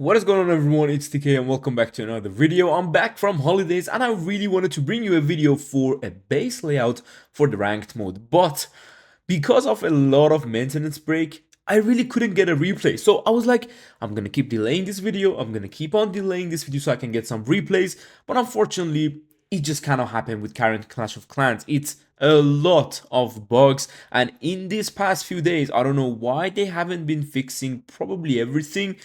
What is going on, everyone? It's TK and welcome back to another video. I'm back from holidays and I really wanted to bring you a video for a base layout for the ranked mode, but because of a lot of maintenance break, I really couldn't get a replay. So I was like, I'm gonna keep delaying this video, I'm gonna keep on delaying this video so I can get some replays, but unfortunately it just kind of happened with current Clash of Clans. It's a lot of bugs, and in these past few days, I don't know why they haven't been fixing probably everything.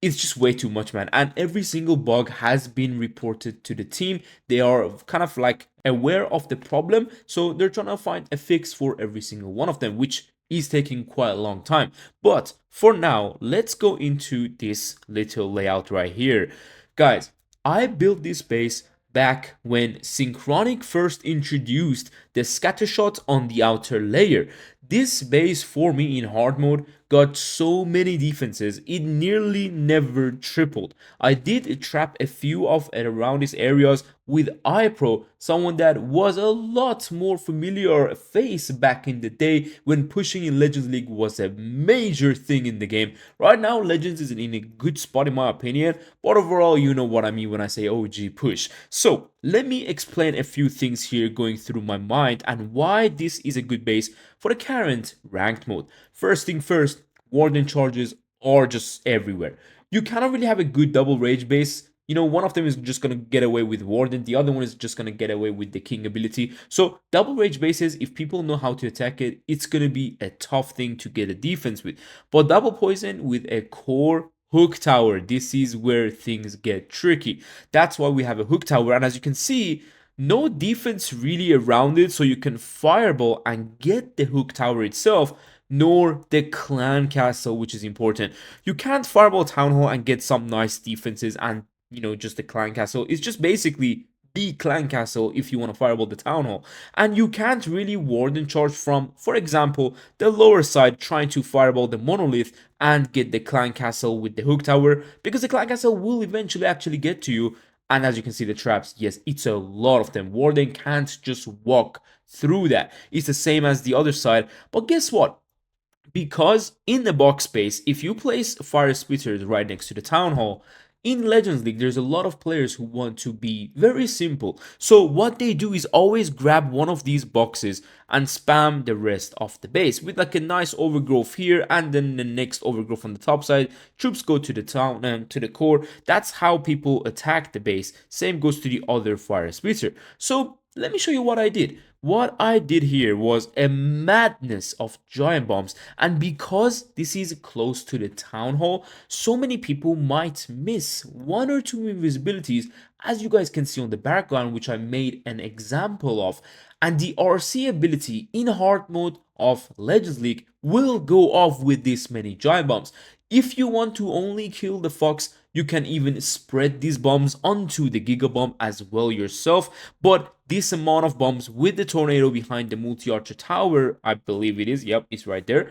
It's just way too much, man. And every single bug has been reported to the team. They are kind of like aware of the problem, so they're trying to find a fix for every single one of them, which is taking quite a long time. But for now, let's go into this little layout right here. Guys, I built this base back when Synchronic first introduced the scattershot on the outer layer. This base for me in hard mode got so many defenses, it nearly never tripled. I did trap a few of around these areas with iPro, someone that was a lot more familiar face back in the day when pushing in Legends League was a major thing in the game. Right now, Legends is in a good spot in my opinion, but overall, you know what I mean when I say OG push. So, let me explain a few things here going through my mind and why this is a good base for the current ranked mode. First thing first, Warden charges are just everywhere. You cannot really have a good double rage base. You know, one of them is just gonna get away with Warden, the other one is just gonna get away with the King ability. So double rage bases, if people know how to attack it, it's gonna be a tough thing to get a defense with. But double poison with a core hook tower, this is where things get tricky. That's why we have a hook tower, and as you can see, no defense really around it, so you can fireball and get the hook tower itself, nor the clan castle, which is important. You can't fireball town hall and get some nice defenses, and just the clan castle is just basically the clan castle if you want to fireball the town hall. And you can't really warden charge from, for example, the lower side trying to fireball the monolith and get the clan castle with the hook tower, because the clan castle will eventually actually get to you. And as you can see, the traps, yes, it's a lot of them. Warden can't just walk through that. It's the same as the other side. But guess what? Because in the box space, if you place fire splitters right next to the town hall, in Legends League, there's a lot of players who want to be very simple. So what they do is always grab one of these boxes and spam the rest of the base with like a nice overgrowth here, and then the next overgrowth on the top side. Troops go to the town and to the core. That's how people attack the base. Same goes to the other fire splitter. So let me show you what I did. What I did here was a madness of giant bombs, and because this is close to the town hall, so many people might miss one or two invisibilities, as you guys can see on the background, which I made an example of. And the RC ability in hard mode of Legends League will go off with this many giant bombs. If you want to only kill the fox, you can even spread these bombs onto the Giga Bomb as well yourself, but this amount of bombs with the tornado behind the multi-archer tower, I believe it is, yep, it's right there,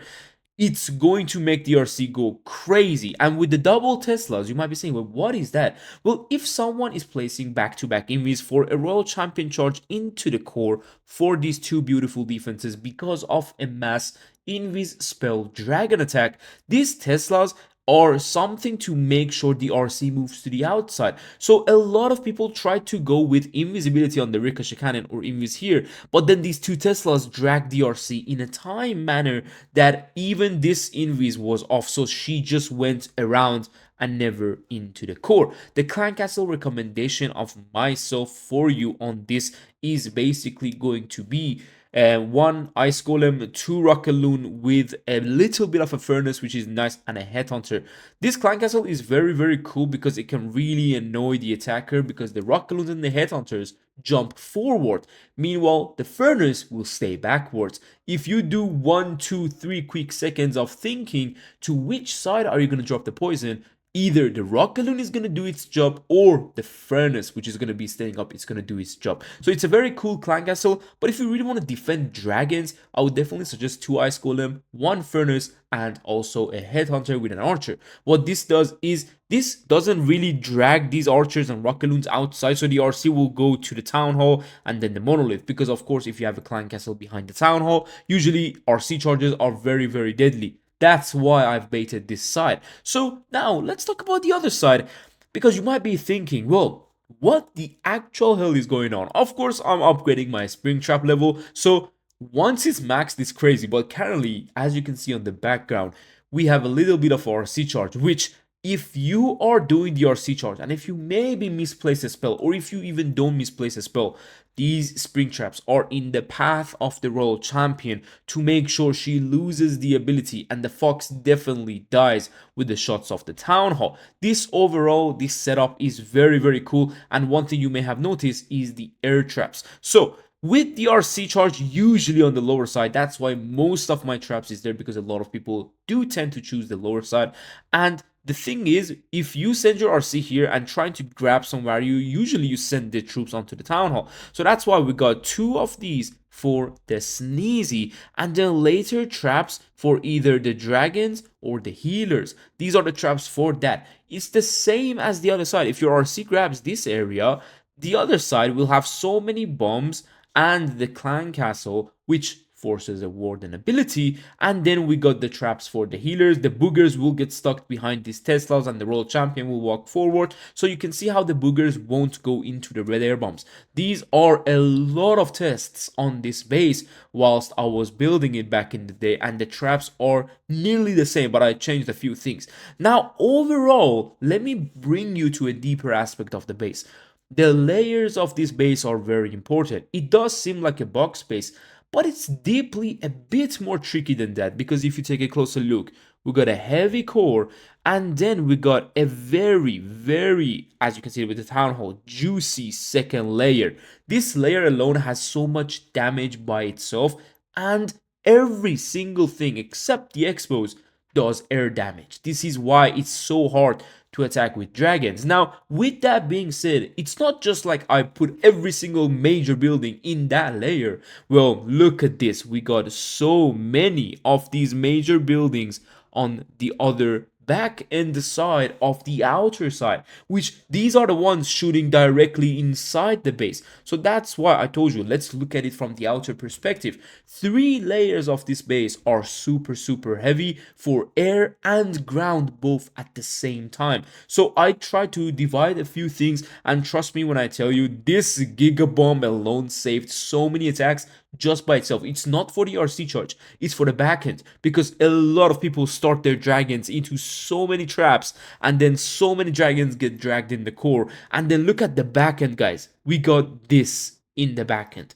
it's going to make the RC go crazy. And with the double Teslas, you might be saying, well, what is that? Well, if someone is placing back-to-back invis for a Royal Champion charge into the core for these two beautiful defenses because of a mass invis spell dragon attack, these Teslas or something to make sure the RC moves to the outside. So a lot of people try to go with invisibility on the ricochet cannon or invis here, but then these two Teslas drag the RC in a time manner that even this invis was off, so she just went around and never into the core. The clan castle recommendation of myself for you on this is basically going to be one ice golem, two rocket loon with a little bit of a furnace, which is nice, and a headhunter. This clan castle is very cool because it can really annoy the attacker, because the rocket loons and the headhunters jump forward. Meanwhile, the furnace will stay backwards. If you do 1, 2, 3 quick seconds of thinking to which side are you going to drop the poison, either the rocket loon is going to do its job or the furnace, which is going to be staying up, it's going to do its job. So it's a very cool clan castle, but if you really want to defend dragons, I would definitely suggest 2 ice golem, 1 furnace, and also a headhunter with an archer. What this does is this doesn't really drag these archers and rocket loons outside, so the RC will go to the town hall and then the monolith, because of course if you have a clan castle behind the town hall, usually RC charges are very deadly. That's why I've baited this side. So now let's talk about the other side, because you might be thinking, well, what the actual hell is going on? Of course, I'm upgrading my spring trap level, so once it's maxed, it's crazy. But currently, as you can see on the background, we have a little bit of RC charge, which if you are doing the RC charge, and if you maybe misplace a spell, or if you even don't misplace a spell, these spring traps are in the path of the royal champion to make sure she loses the ability, and the fox definitely dies with the shots of the town hall. This overall, this setup is very, very cool, and one thing you may have noticed is the air traps. So with the RC charge usually on the lower side, that's why most of my traps is there, because a lot of people do tend to choose the lower side. And the thing is, if you send your RC here and trying to grab some value, usually you send the troops onto the town hall. So that's why we got 2 of these for the sneezy, and then later traps for either the dragons or the healers. These are the traps for that. It's the same as the other side. If your RC grabs this area, the other side will have so many bombs and the clan castle, which forces a warden ability. And then we got the traps for the healers. The boogers will get stuck behind these Teslas, and the royal champion will walk forward. So you can see how the boogers won't go into the red air bombs. These are a lot of tests on this base whilst I was building it back in the day, and the traps are nearly the same, but I changed a few things. Now overall, let me bring you to a deeper aspect of the base. The layers of this base are very important. It does seem like a box base, but it's deeply a bit more tricky than that, because if you take a closer look, we got a heavy core, and then we got a very, as you can see with the town hall, juicy second layer. This layer alone has so much damage by itself, and every single thing except the expos does air damage. This is why it's so hard to attack with dragons. Now, with that being said, it's not just like I put every single major building in that layer. Well, look at this. We got so many of these major buildings on the other back end side of the outer side, which these are the ones shooting directly inside the base. So that's why I told you, let's look at it from the outer perspective. 3 layers of this base are super heavy for air and ground both at the same time. So I try to divide a few things, and trust me when I tell you, this Giga Bomb alone saved so many attacks just by itself. It's not for the RC charge, it's for the backend, because a lot of people start their dragons into so many traps, and then so many dragons get dragged in the core. And then look at the backend, guys. We got this in the backend.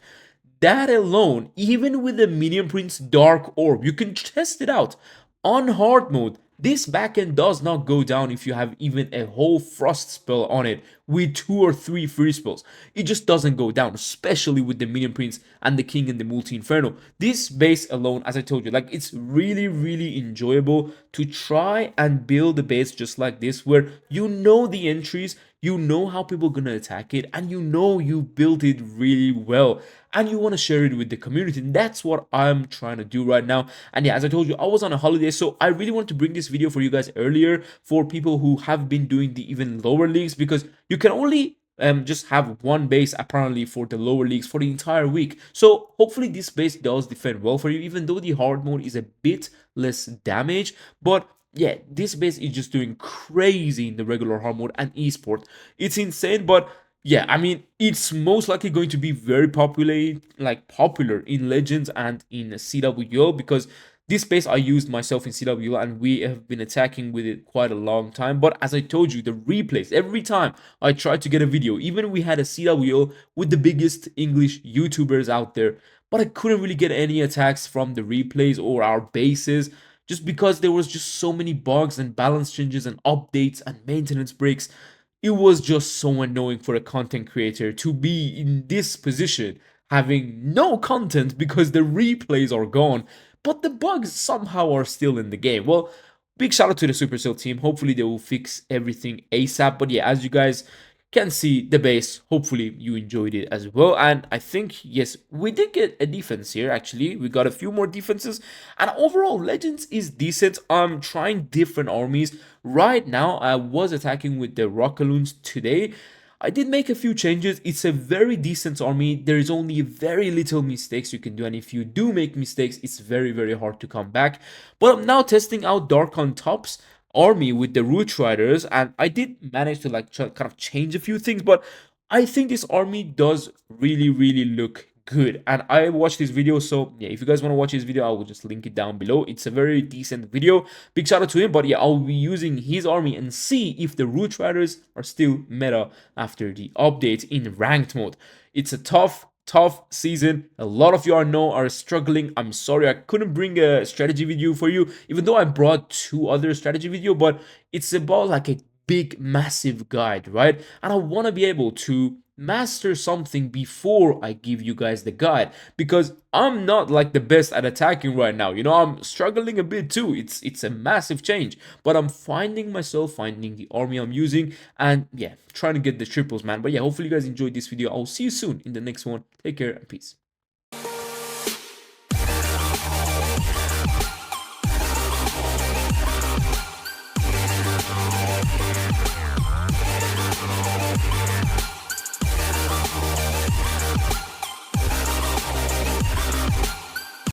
That alone, even with the Minion Prince Dark Orb, you can test it out. On hard mode, this backend does not go down if you have even a whole frost spell on it with 2 or 3 free spells. It just doesn't go down, especially with the Minion Prince and the King and the Multi Inferno. This base alone, as I told you, like, it's really enjoyable to try and build a base just like this, where you know the entries, you know how people are gonna attack it, and you know you built it really well, and you want to share it with the community. And that's what I'm trying to do right now. And yeah, as I told you, I was on a holiday, so I really wanted to bring this video for you guys earlier, for people who have been doing the even lower leagues, because you can only just have one base apparently for the lower leagues for the entire week. So hopefully this base does defend well for you, even though the hard mode is a bit less damage. But yeah, this base is just doing crazy in the regular hard mode and esport. It's insane. But yeah, I mean, it's most likely going to be very popular in Legends and in CWO, because this base I used myself in CWO, and we have been attacking with it quite a long time. But as I told you, the replays, every time I tried to get a video, even we had a CWO with the biggest English YouTubers out there, but I couldn't really get any attacks from the replays or our bases, just because there was just so many bugs and balance changes and updates and maintenance breaks. It was just so annoying for a content creator to be in this position, having no content because the replays are gone, but the bugs somehow are still in the game. Well, big shout out to the Supercell team. Hopefully they will fix everything ASAP. But yeah, as you guys can see, the base, hopefully you enjoyed it as well. And I think, yes, we did get a defense here. Actually, we got a few more defenses, and overall Legends is decent. I'm trying different armies right now. I was attacking with the Rockaloons today. I did make a few changes. It's a very decent army. There is only very little mistakes you can do, and if you do make mistakes, it's very hard to come back. But I'm now testing out Dark on Top's army with the Root Riders, and I did manage to like kind of change a few things, but I think this army does really look good. And I watched this video, so yeah, if you guys want to watch this video, I will just link it down below. It's a very decent video. Big shout out to him. But yeah, I'll be using his army and see if the Root Riders are still meta after the update in ranked mode. It's a tough season. A lot of you are struggling. I'm sorry I couldn't bring a strategy video for you, even though I brought 2 other strategy video, but it's about like a big massive guide, right? And I want to be able to master something before I give you guys the guide, because I'm not like the best at attacking right now. You know, I'm struggling a bit too. It's a massive change, but I'm finding myself, finding the army I'm using, and yeah, trying to get the triples, man. But yeah, hopefully you guys enjoyed this video. I'll see you soon in the next one. Take care and peace.